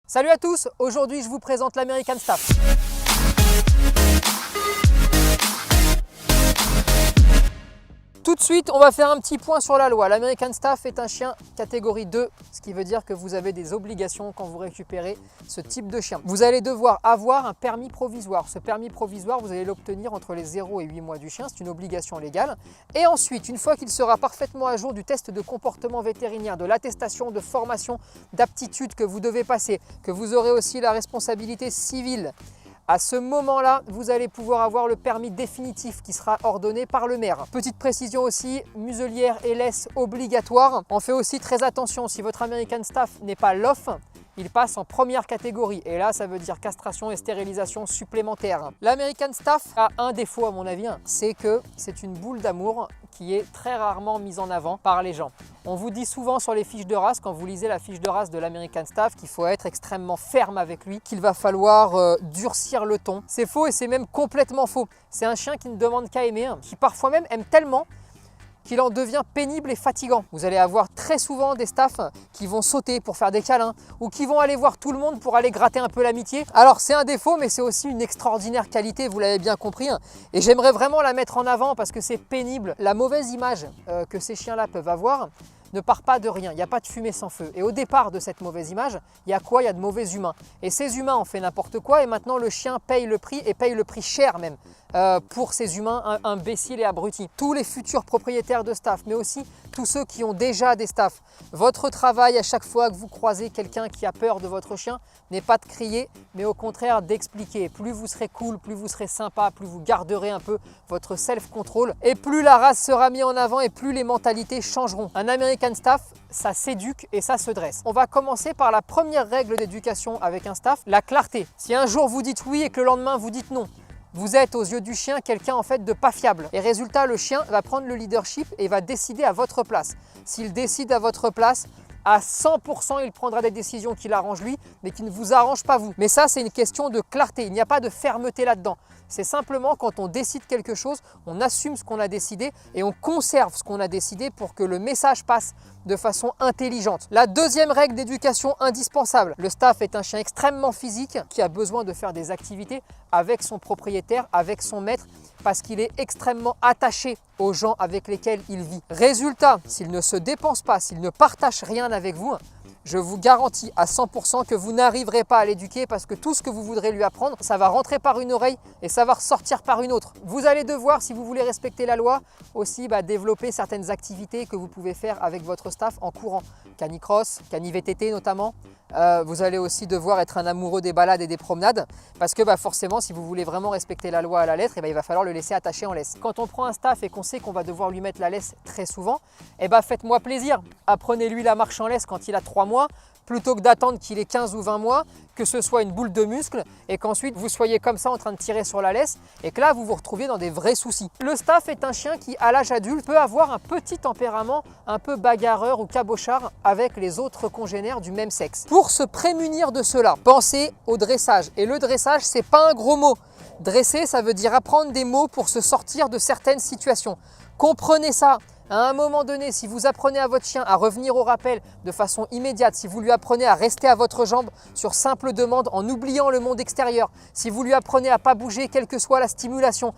Salut à tous, aujourd'hui je vous présente l'American Staff. Tout de suite, on va faire un petit point sur la loi. L'American Staff est un chien catégorie 2, ce qui veut dire que vous avez des obligations quand vous récupérez ce type de chien. Vous allez devoir avoir un permis provisoire. Ce permis provisoire, vous allez l'obtenir entre les 0 et 8 mois du chien, c'est une obligation légale. Et ensuite, une fois qu'il sera parfaitement à jour du test de comportement vétérinaire, de l'attestation de formation d'aptitude que vous devez passer, que vous aurez aussi la responsabilité civile, à ce moment-là, vous allez pouvoir avoir le permis définitif qui sera ordonné par le maire. Petite précision aussi, muselière et laisse obligatoire. On fait aussi très attention, si votre American Staff n'est pas LOF, il passe en première catégorie et là ça veut dire castration et stérilisation supplémentaire. L'American Staff a un défaut à mon avis, c'est que c'est une boule d'amour qui est très rarement mise en avant par les gens. On vous dit souvent sur les fiches de race, quand vous lisez la fiche de race de l'American Staff, qu'il faut être extrêmement ferme avec lui, qu'il va falloir durcir le ton. C'est faux et c'est même complètement faux. C'est un chien qui ne demande qu'à aimer, qui parfois même aime tellement qu'il en devient pénible et fatigant. Vous allez avoir très souvent des staffs qui vont sauter pour faire des câlins ou qui vont aller voir tout le monde pour aller gratter un peu l'amitié. Alors c'est un défaut mais c'est aussi une extraordinaire qualité, vous l'avez bien compris. Et j'aimerais vraiment la mettre en avant parce que c'est pénible. La mauvaise image que ces chiens-là peuvent avoir ne part pas de rien, il n'y a pas de fumée sans feu. Et au départ de cette mauvaise image, il y a quoi? Il y a de mauvais humains. Et ces humains ont fait n'importe quoi et maintenant le chien paye le prix et paye le prix cher même pour ces humains imbéciles et abrutis. Tous les futurs propriétaires de staff, mais aussi tous ceux qui ont déjà des staffs. Votre travail à chaque fois que vous croisez quelqu'un qui a peur de votre chien n'est pas de crier, mais au contraire d'expliquer. Plus vous serez cool, plus vous serez sympa, plus vous garderez un peu votre self-control et plus la race sera mise en avant et plus les mentalités changeront. Un American Staff, ça s'éduque et ça se dresse. On va commencer par la première règle d'éducation avec un staff, la clarté. Si un jour vous dites oui et que le lendemain vous dites non, vous êtes aux yeux du chien quelqu'un en fait de pas fiable. Et résultat, le chien va prendre le leadership et va décider à votre place. S'il décide à votre place, à 100%, il prendra des décisions qui l'arrangent lui, mais qui ne vous arrangent pas vous. Mais ça, c'est une question de clarté. Il n'y a pas de fermeté là-dedans. C'est simplement quand on décide quelque chose, on assume ce qu'on a décidé et on conserve ce qu'on a décidé pour que le message passe de façon intelligente. La deuxième règle d'éducation indispensable. Le staff est un chien extrêmement physique qui a besoin de faire des activités avec son propriétaire, avec son maître, parce qu'il est extrêmement attaché aux gens avec lesquels il vit. Résultat, s'il ne se dépense pas, s'il ne partage rien avec vous, je vous garantis à 100% que vous n'arriverez pas à l'éduquer parce que tout ce que vous voudrez lui apprendre, ça va rentrer par une oreille et ça va ressortir par une autre. Vous allez devoir, si vous voulez respecter la loi, aussi développer certaines activités que vous pouvez faire avec votre staff en courant. Canicross, cani-VTT notamment. Vous allez aussi devoir être un amoureux des balades et des promenades parce que forcément, si vous voulez vraiment respecter la loi à la lettre, il va falloir le laisser attaché en laisse. Quand on prend un staff et qu'on sait qu'on va devoir lui mettre la laisse très souvent, faites-moi plaisir. Apprenez-lui la marche en laisse quand il a 3 mois plutôt que d'attendre qu'il ait 15 ou 20 mois, que ce soit une boule de muscle et qu'ensuite vous soyez comme ça en train de tirer sur la laisse et que là vous vous retrouviez dans des vrais soucis. Le staff est un chien qui à l'âge adulte peut avoir un petit tempérament un peu bagarreur ou cabochard avec les autres congénères du même sexe. Pour se prémunir de cela, pensez au dressage. Et le dressage, c'est pas un gros mot. Dresser, ça veut dire apprendre des mots pour se sortir de certaines situations. Comprenez ça. À un moment donné, si vous apprenez à votre chien à revenir au rappel de façon immédiate, si vous lui apprenez à rester à votre jambe sur simple demande en oubliant le monde extérieur, si vous lui apprenez à ne pas bouger quelle que soit la stimulation,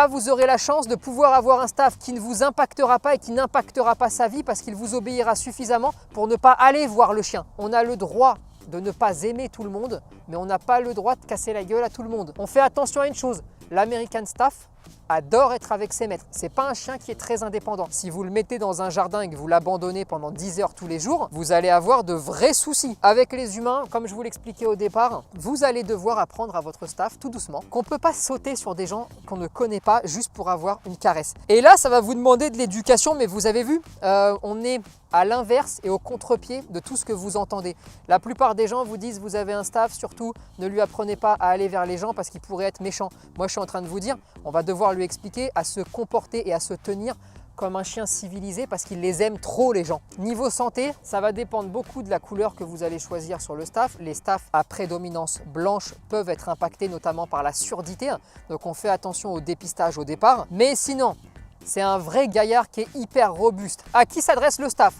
vous aurez la chance de pouvoir avoir un staff qui ne vous impactera pas et qui n'impactera pas sa vie parce qu'il vous obéira suffisamment pour ne pas aller voir le chien. On a le droit de ne pas aimer tout le monde, mais on n'a pas le droit de casser la gueule à tout le monde. On fait attention à une chose, l'American Staff adore être avec ses maîtres. C'est pas un chien qui est très indépendant. Si vous le mettez dans un jardin et que vous l'abandonnez pendant 10 heures tous les jours, vous allez avoir de vrais soucis. Avec les humains, comme je vous l'expliquais au départ, vous allez devoir apprendre à votre staff tout doucement qu'on ne peut pas sauter sur des gens qu'on ne connaît pas juste pour avoir une caresse. Et là, ça va vous demander de l'éducation, mais vous avez vu, on est à l'inverse et au contre-pied de tout ce que vous entendez. La plupart des gens vous disent vous avez un staff, surtout ne lui apprenez pas à aller vers les gens parce qu'il pourrait être méchant. Moi je suis en train de vous dire, on va devoir lui expliquer à se comporter et à se tenir comme un chien civilisé parce qu'il les aime trop les gens. Niveau santé, ça va dépendre beaucoup de la couleur que vous allez choisir sur le staff. Les staffs à prédominance blanche peuvent être impactés notamment par la surdité, donc on fait attention au dépistage au départ. Mais sinon, c'est un vrai gaillard qui est hyper robuste. À qui s'adresse le staff?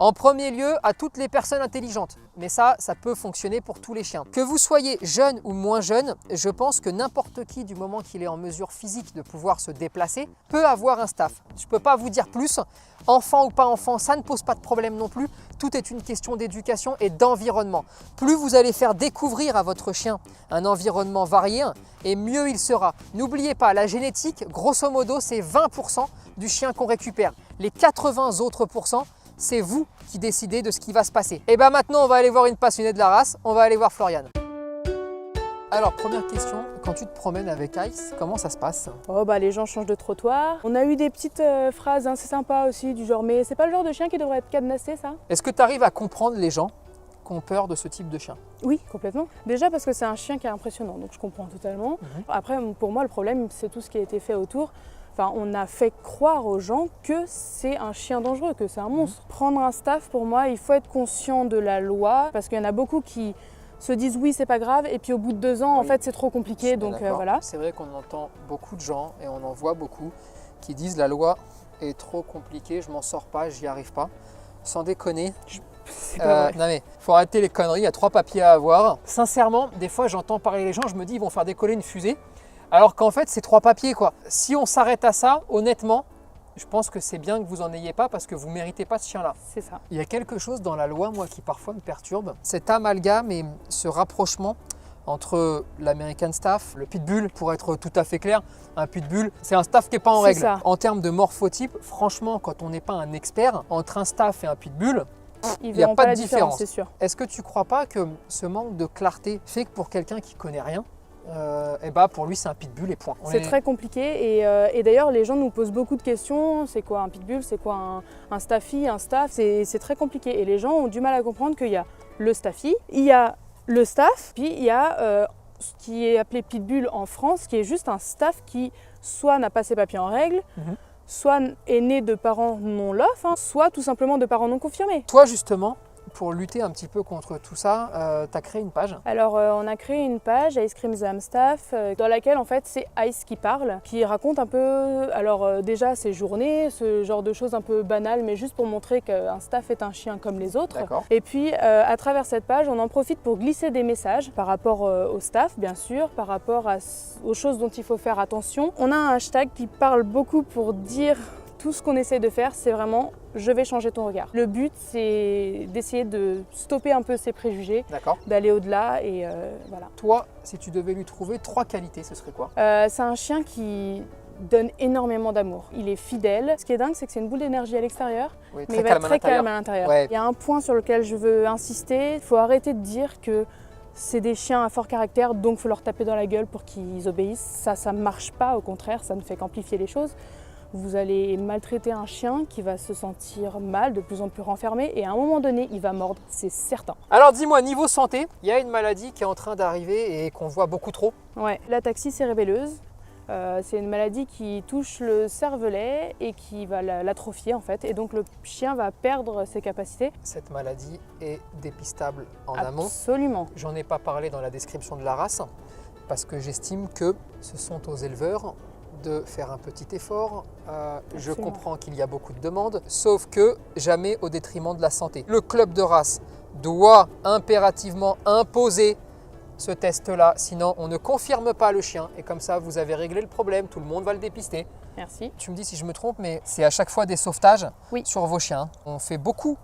En premier lieu, à toutes les personnes intelligentes. Mais ça peut fonctionner pour tous les chiens. Que vous soyez jeune ou moins jeune, je pense que n'importe qui, du moment qu'il est en mesure physique de pouvoir se déplacer, peut avoir un staff. Je ne peux pas vous dire plus. Enfant ou pas enfant, ça ne pose pas de problème non plus. Tout est une question d'éducation et d'environnement. Plus vous allez faire découvrir à votre chien un environnement varié, et mieux il sera. N'oubliez pas, la génétique, grosso modo, c'est 20% du chien qu'on récupère. Les 80 autres pourcents, c'est vous qui décidez de ce qui va se passer. Et bien maintenant, on va aller voir une passionnée de la race. On va aller voir Floriane. Alors, première question, quand tu te promènes avec Ice, comment ça se passe? Oh bah les gens changent de trottoir. On a eu des petites phrases, hein, c'est sympa aussi, du genre mais c'est pas le genre de chien qui devrait être cadenassé ça? Est-ce que tu arrives à comprendre les gens qui ont peur de ce type de chien? Oui, complètement. Déjà parce que c'est un chien qui est impressionnant, donc je comprends totalement. Après, pour moi, le problème, c'est tout ce qui a été fait autour. Enfin, on a fait croire aux gens que c'est un chien dangereux, que c'est un monstre. Prendre un staff, pour moi, il faut être conscient de la loi, parce qu'il y en a beaucoup qui se disent oui, c'est pas grave, et puis au bout de 2 ans, en fait, c'est trop compliqué, donc voilà. C'est vrai qu'on entend beaucoup de gens, et on en voit beaucoup, qui disent la loi est trop compliquée, je m'en sors pas, j'y arrive pas. Sans déconner. C'est pas vrai. Non mais, faut arrêter les conneries, il y a 3 papiers à avoir. Sincèrement, des fois, j'entends parler les gens, je me dis, ils vont faire décoller une fusée. Alors qu'en fait, c'est 3 papiers quoi. Si on s'arrête à ça, honnêtement, je pense que c'est bien que vous en ayez pas parce que vous ne méritez pas ce chien-là. C'est ça. Il y a quelque chose dans la loi, moi, qui parfois me perturbe. Cet amalgame et ce rapprochement entre l'American Staff, le Pitbull, pour être tout à fait clair, un Pitbull, c'est un Staff qui n'est pas en règle. Ça. En termes de morphotype, franchement, quand on n'est pas un expert, entre un Staff et un Pitbull, il n'y a pas de différence. C'est sûr. Est-ce que tu ne crois pas que ce manque de clarté fait que pour quelqu'un qui ne connaît rien, pour lui c'est un pitbull et point. C'est très compliqué et d'ailleurs les gens nous posent beaucoup de questions. C'est quoi un pitbull? C'est quoi un staffy? Un staff? C'est très compliqué et les gens ont du mal à comprendre qu'il y a le staffy, il y a le staff, puis il y a ce qui est appelé pitbull en France, qui est juste un staff qui soit n'a pas ses papiers en règle, soit est né de parents non lof, soit tout simplement de parents non confirmés. Toi justement, pour lutter un petit peu contre tout ça, tu as créé une page. Alors on a créé une page, Ice Cream the Staff, dans laquelle en fait c'est Ice qui parle, qui raconte un peu, alors déjà ses journées, ce genre de choses un peu banales, mais juste pour montrer qu'un staff est un chien comme les autres. Et puis à travers cette page, on en profite pour glisser des messages par rapport au staff, bien sûr, par rapport aux choses dont il faut faire attention. On a un hashtag qui parle beaucoup pour dire tout ce qu'on essaie de faire, c'est vraiment « je vais changer ton regard ». Le but, c'est d'essayer de stopper un peu ces préjugés, d'aller au-delà et voilà. Toi, si tu devais lui trouver 3 qualités, ce serait quoi? C'est un chien qui donne énormément d'amour. Il est fidèle. Ce qui est dingue, c'est que c'est une boule d'énergie à l'extérieur, mais il va être très calme à l'intérieur. Ouais. Il y a un point sur lequel je veux insister. Il faut arrêter de dire que c'est des chiens à fort caractère, donc il faut leur taper dans la gueule pour qu'ils obéissent. Ça ne marche pas, au contraire, ça ne fait qu'amplifier les choses. Vous allez maltraiter un chien qui va se sentir mal, de plus en plus renfermé, et à un moment donné, il va mordre, c'est certain. Alors dis-moi, niveau santé, il y a une maladie qui est en train d'arriver et qu'on voit beaucoup trop. Ouais, l'ataxie cérébelleuse. C'est une maladie qui touche le cervelet et qui va l'atrophier en fait, et donc le chien va perdre ses capacités. Cette maladie est dépistable en amont. Absolument. J'en ai pas parlé dans la description de la race, parce que j'estime que ce sont aux éleveurs de faire un petit effort. Je comprends qu'il y a beaucoup de demandes, sauf que jamais au détriment de la santé. Le club de race doit impérativement imposer ce test-là, sinon on ne confirme pas le chien et comme ça vous avez réglé le problème, tout le monde va le dépister. Merci. Tu me dis si je me trompe, mais c'est à chaque fois des sauvetages sur vos chiens. On fait beaucoup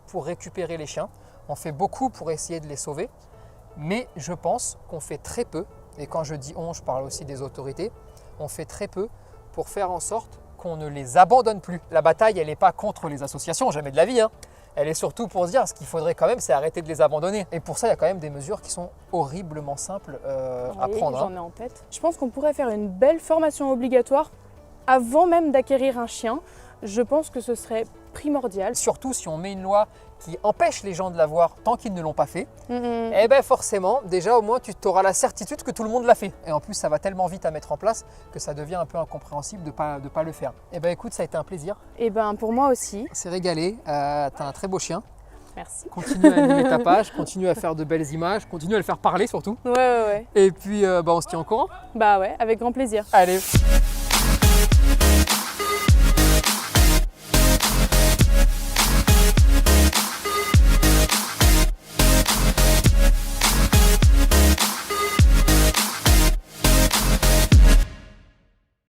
pour récupérer les chiens, on fait beaucoup pour essayer de les sauver, mais je pense qu'on fait très peu, et quand je dis on, je parle aussi des autorités, on fait très peu pour faire en sorte qu'on ne les abandonne plus. La bataille, elle n'est pas contre les associations, jamais de la vie. Elle est surtout pour se dire ce qu'il faudrait quand même, c'est arrêter de les abandonner. Et pour ça, il y a quand même des mesures qui sont horriblement simples à prendre. J'en ai en tête. Je pense qu'on pourrait faire une belle formation obligatoire avant même d'acquérir un chien. Je pense que ce serait primordial. Surtout si on met une loi qui empêche les gens de l'avoir tant qu'ils ne l'ont pas fait, et bien forcément, déjà au moins tu auras la certitude que tout le monde l'a fait. Et en plus, ça va tellement vite à mettre en place que ça devient un peu incompréhensible de pas le faire. Et ben écoute, ça a été un plaisir. Et ben pour moi aussi. C'est régalé, t'as un très beau chien. Merci. Continue à animer ta page, continue à faire de belles images, continue à le faire parler surtout. Ouais. Et puis on se tient au courant. Bah ouais, avec grand plaisir. Allez.